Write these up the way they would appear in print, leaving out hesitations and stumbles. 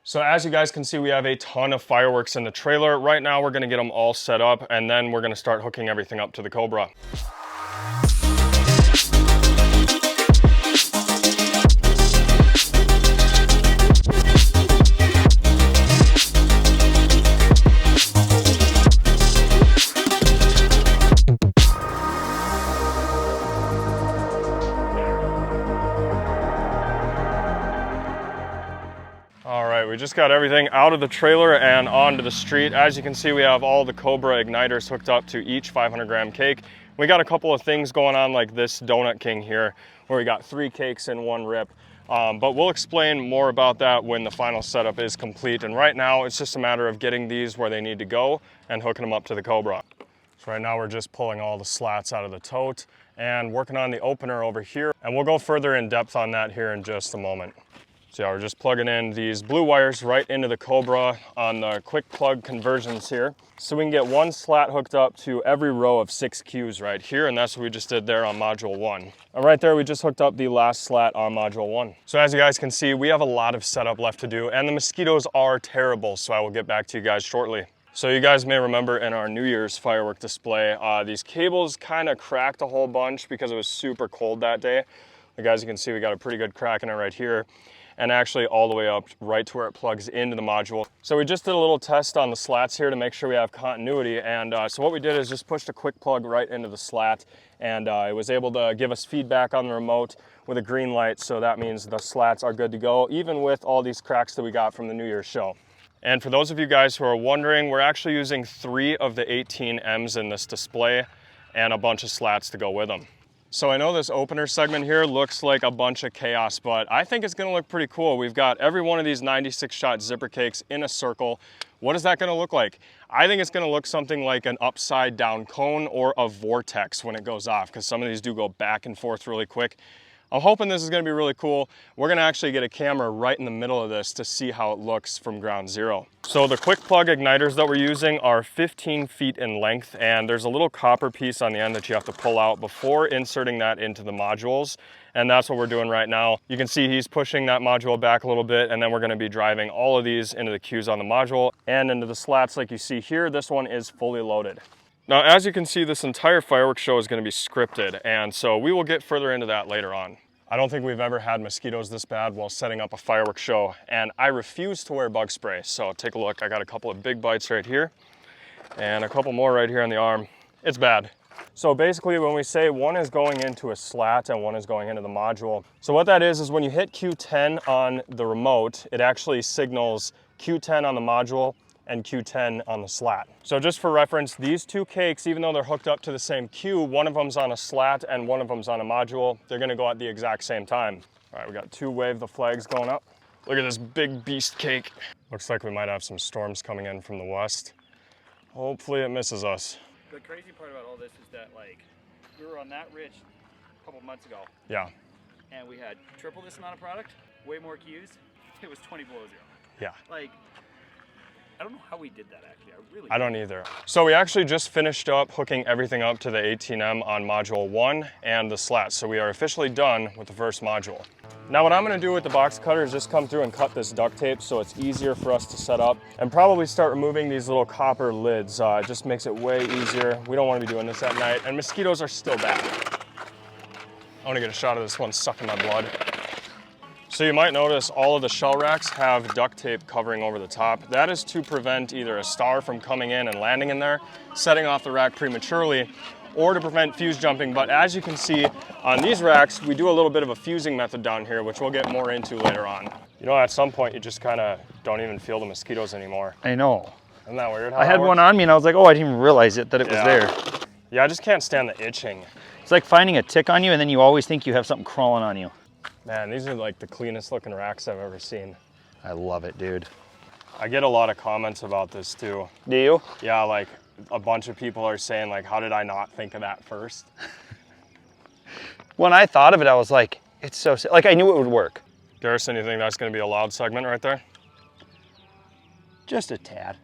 So as you guys can see, we have a ton of fireworks in the trailer. Right now we're gonna get them all set up and then we're gonna start hooking everything up to the Cobra. We just got everything out of the trailer and onto the street. As you can see, we have all the Cobra igniters hooked up to each 500-gram cake. We got a couple of things going on like this Donut King here, where we got 3 cakes in one rip. But we'll explain more about that when the final setup is complete. And right now, it's just a matter of getting these where they need to go and hooking them up to the Cobra. So right now, we're just pulling all the slats out of the tote and working on the opener over here. And we'll go further in depth on that here in just a moment. So yeah, we're just plugging in these blue wires right into the Cobra on the quick plug conversions here. So we can get 1 slat hooked up to every row of 6 Qs right here, and that's what we just did there on module 1. And right there, we just hooked up the last slat on module 1. So as you guys can see, we have a lot of setup left to do, and the mosquitoes are terrible, so I will get back to you guys shortly. So you guys may remember in our New Year's firework display, these cables kind of cracked a whole bunch because it was super cold that day. Like, as you can see, we got a pretty good crack in it right here, and actually all the way up right to where it plugs into the module. So we just did a little test on the slats here to make sure we have continuity, and so what we did is just pushed a quick plug right into the slat, and it was able to give us feedback on the remote with a green light, so that means the slats are good to go, even with all these cracks that we got from the New Year's show. And for those of you guys who are wondering, we're actually using 3 of the 18 M's in this display and a bunch of slats to go with them. So I know this opener segment here looks like a bunch of chaos, but I think it's gonna look pretty cool. We've got every one of these 96-shot zipper cakes in a circle. What is that gonna look like? I think it's gonna look something like an upside down cone or a vortex when it goes off, because some of these do go back and forth really quick. I'm hoping this is gonna be really cool. We're gonna actually get a camera right in the middle of this to see how it looks from ground zero. So the quick plug igniters that we're using are 15 feet in length, and there's a little copper piece on the end that you have to pull out before inserting that into the modules. And that's what we're doing right now. You can see he's pushing that module back a little bit, and then we're gonna be driving all of these into the Qs on the module and into the slats like you see here. This one is fully loaded. Now, as you can see, this entire fireworks show is going to be scripted, and so we will get further into that later on. I don't think we've ever had mosquitoes this bad while setting up a fireworks show, and I refuse to wear bug spray. So take a look. I got a couple of big bites right here and a couple more right here on the arm. It's bad. So basically, when we say one is going into a slat and one is going into the module, so what that is when you hit Q10 on the remote, it actually signals Q10 on the module and Q10 on the slat. So just for reference, these 2 cakes, even though they're hooked up to the same Q, one of them's on a slat and one of them's on a module. They're gonna go at the exact same time. All right, we got 2 wave the flags going up. Look at this big beast cake. Looks like we might have some storms coming in from the west. Hopefully it misses us. The crazy part about all this is that, like, we were on that ridge a couple months ago. Yeah. And we had triple this amount of product, way more Qs. It was 20 below 0. Yeah. Like, I don't know how we did that, actually. I don't either. So we actually just finished up hooking everything up to the 18M on module 1 and the slats. So we are officially done with the first module. Now what I'm gonna do with the box cutter is just come through and cut this duct tape so it's easier for us to set up, and probably start removing these little copper lids. It just makes it way easier. We don't wanna be doing this at night, and mosquitoes are still bad. I wanna get a shot of this one sucking my blood. So you might notice all of the shell racks have duct tape covering over the top. That is to prevent either a star from coming in and landing in there, setting off the rack prematurely, or to prevent fuse jumping. But as you can see on these racks, we do a little bit of a fusing method down here, which we'll get more into later on. You know, at some point you just kind of don't even feel the mosquitoes anymore. I know. Isn't that weird? I had one on me and I was like, oh, I didn't even realize it, that it was there. Yeah, I just can't stand the itching. It's like finding a tick on you and then you always think you have something crawling on you. Man, these are like the cleanest looking racks I've ever seen. I love it, dude. I get a lot of comments about this too. Do you? Yeah, like a bunch of people are saying like, how did I not think of that first? When I thought of it, I was like, it's so, like I knew it would work. Garrison, you think that's gonna be a loud segment right there? Just a tad.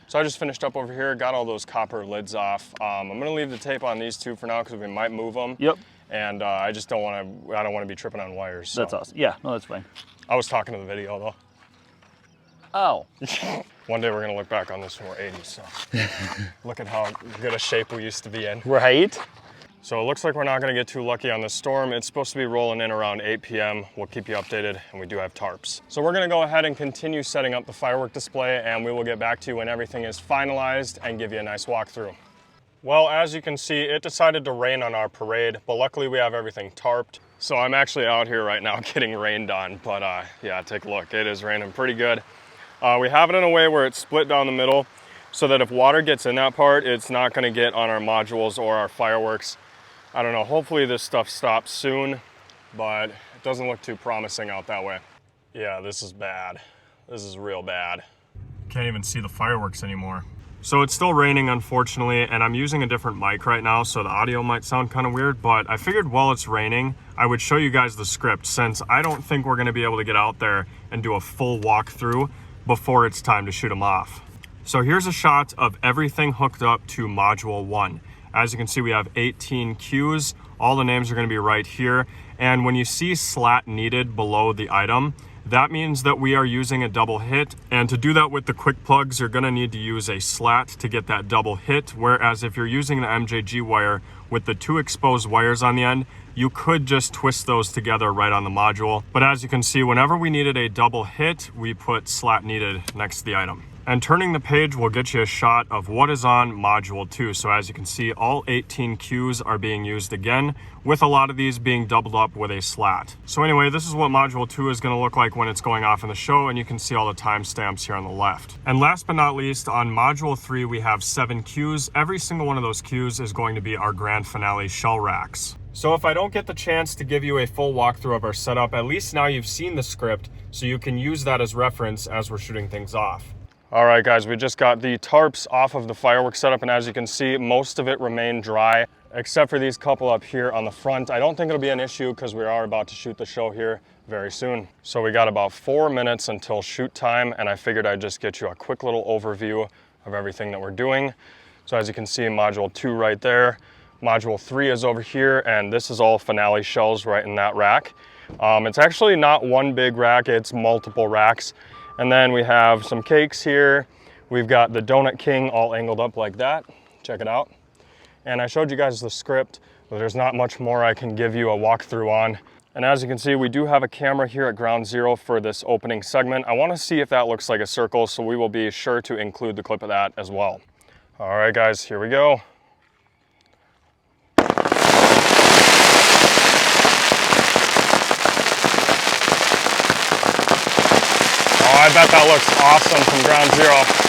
So I just finished up over here, got all those copper lids off. I'm gonna leave the tape on these 2 for now because we might move them. Yep. And I just don't want to be tripping on wires. So. That's awesome. Yeah, no, that's fine. I was talking to the video though. Oh. One day we're gonna look back on this when we're 80, so. Look at how good a shape we used to be in. Right? So it looks like we're not gonna get too lucky on this storm. It's supposed to be rolling in around 8 p.m. We'll keep you updated, and we do have tarps. So we're gonna go ahead and continue setting up the firework display, and we will get back to you when everything is finalized and give you a nice walkthrough. Well, as you can see, it decided to rain on our parade, but luckily we have everything tarped. So I'm actually out here right now getting rained on, but yeah, take a look. It is raining pretty good. We have it in a way where it's split down the middle so that if water gets in that part, it's not gonna get on our modules or our fireworks. I don't know, hopefully this stuff stops soon, but it doesn't look too promising out that way. Yeah, this is bad. This is real bad. Can't even see the fireworks anymore. So it's still raining, unfortunately, and I'm using a different mic right now, so the audio might sound kind of weird, but I figured while it's raining, I would show you guys the script, since I don't think we're gonna be able to get out there and do a full walkthrough before it's time to shoot them off. So here's a shot of everything hooked up to module 1. As you can see, we have 18 cues. All the names are gonna be right here. And when you see slat needed below the item, that means that we are using a double hit. And to do that with the quick plugs, you're gonna need to use a slat to get that double hit. Whereas if you're using the MJG wire with the 2 exposed wires on the end, you could just twist those together right on the module. But as you can see, whenever we needed a double hit, we put slat needed next to the item. And turning the page will get you a shot of what is on module 2. So as you can see, all 18 cues are being used again, with a lot of these being doubled up with a slat. So anyway, this is what module 2 is gonna look like when it's going off in the show, and you can see all the timestamps here on the left. And last but not least, on module 3, we have 7 cues. Every single one of those cues is going to be our grand finale shell racks. So if I don't get the chance to give you a full walkthrough of our setup, at least now you've seen the script, so you can use that as reference as we're shooting things off. All right, guys, we just got the tarps off of the fireworks setup, and as you can see, most of it remained dry, except for these couple up here on the front. I don't think it'll be an issue because we are about to shoot the show here very soon. So we got about 4 minutes until shoot time, and I figured I'd just get you a quick little overview of everything that we're doing. So as you can see, module 2 right there. Module 3 is over here, and this is all finale shells right in that rack. It's actually not one big rack, it's multiple racks. And then we have some cakes here. We've got the Donut King all angled up like that. Check it out. And I showed you guys the script, but there's not much more I can give you a walkthrough on. And as you can see, we do have a camera here at ground zero for this opening segment. I want to see if that looks like a circle, so we will be sure to include the clip of that as well. All right, guys, here we go. I bet that looks awesome from ground zero.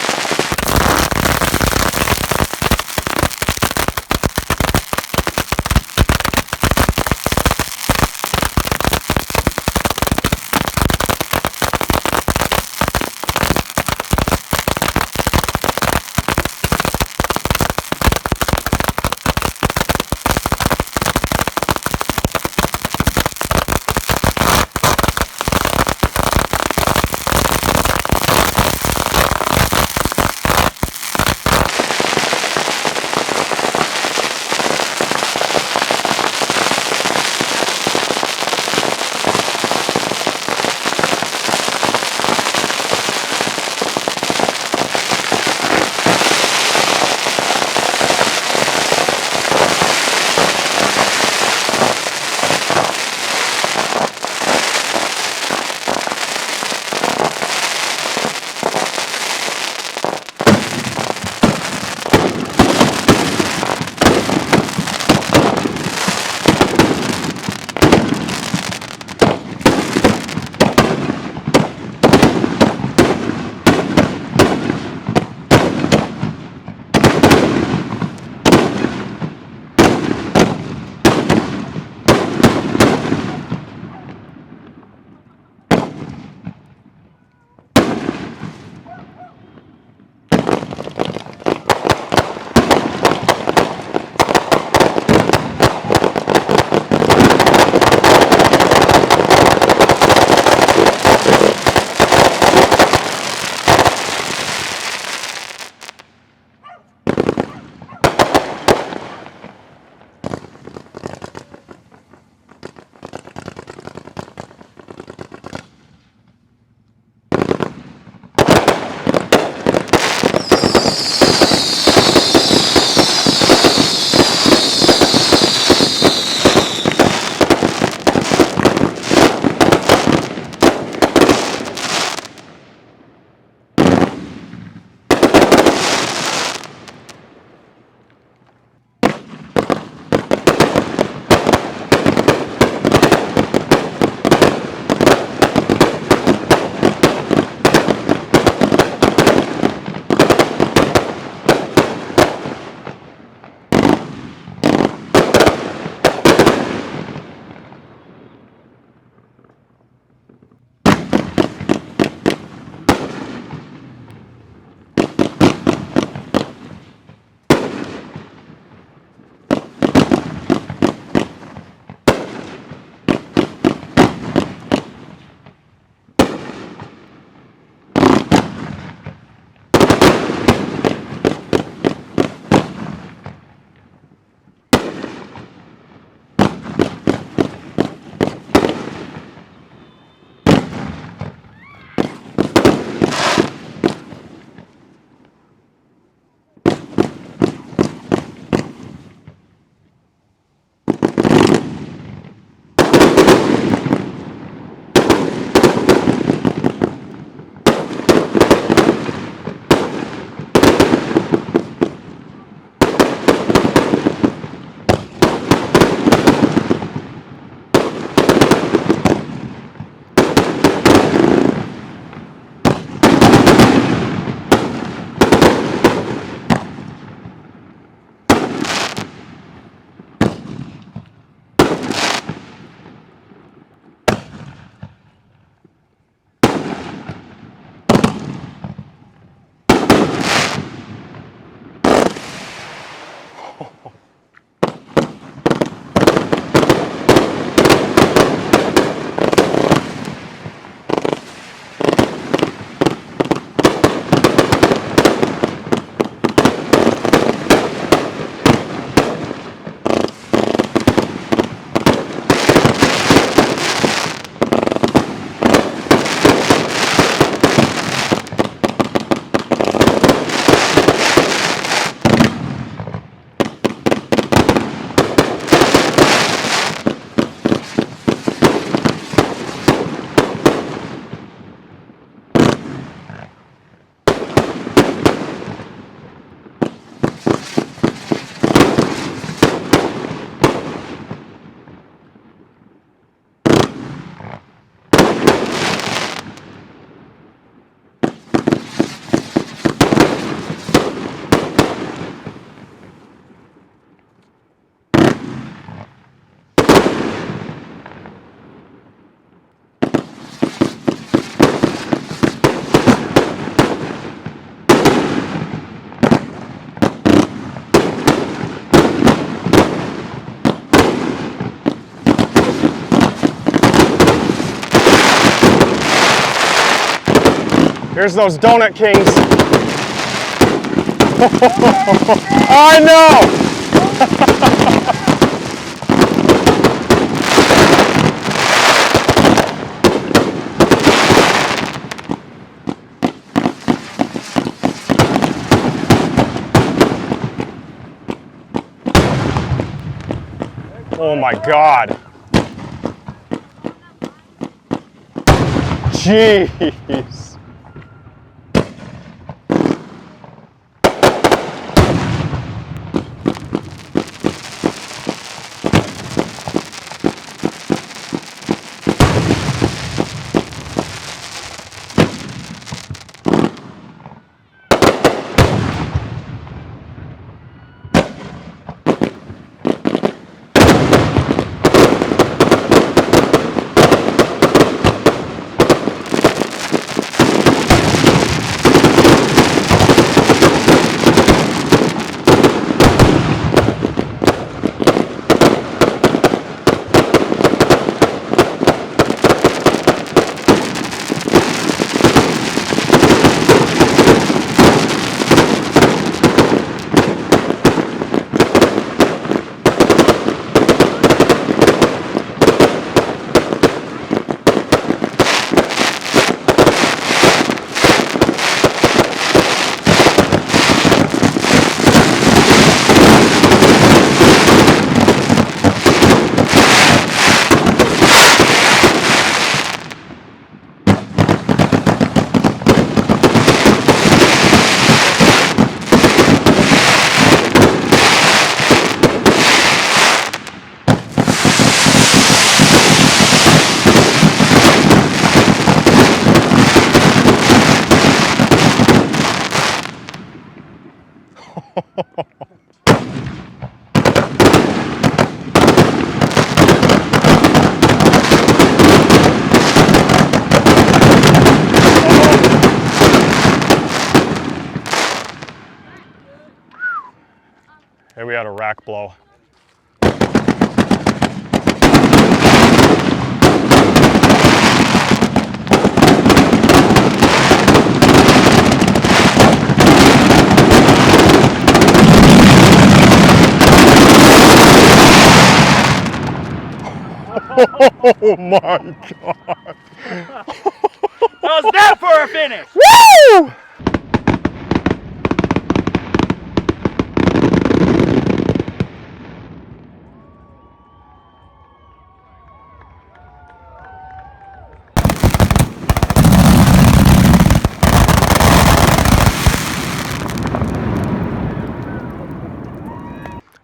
Here's those Donut Kings. I know! Oh my God. Jeez. Here we had a rack blow. Oh my God. How's that for a finish? Woo!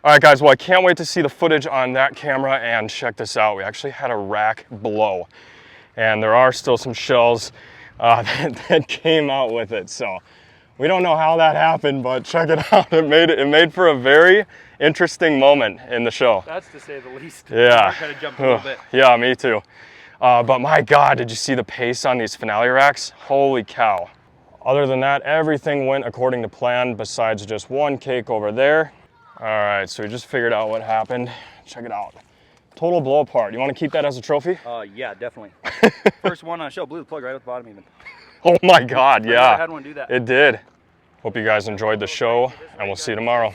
All right, guys, well, I can't wait to see the footage on that camera, and check this out. We actually had a rack blow, and there are still some shells that came out with it. So we don't know how that happened, but check it out. It made for a very interesting moment in the show. That's to say the least. Yeah. I kind of jumped a little bit. Yeah, me too. But my God, did you see the pace on these finale racks? Holy cow. Other than that, everything went according to plan besides just one cake over there. All right, so we just figured out what happened. Check it out. Total blow apart. You want to keep that as a trophy? Yeah, definitely. First one on the show blew the plug right at the bottom even. Oh my God, I yeah. had one do that. It did. Hope you guys enjoyed the show, and we'll see you tomorrow.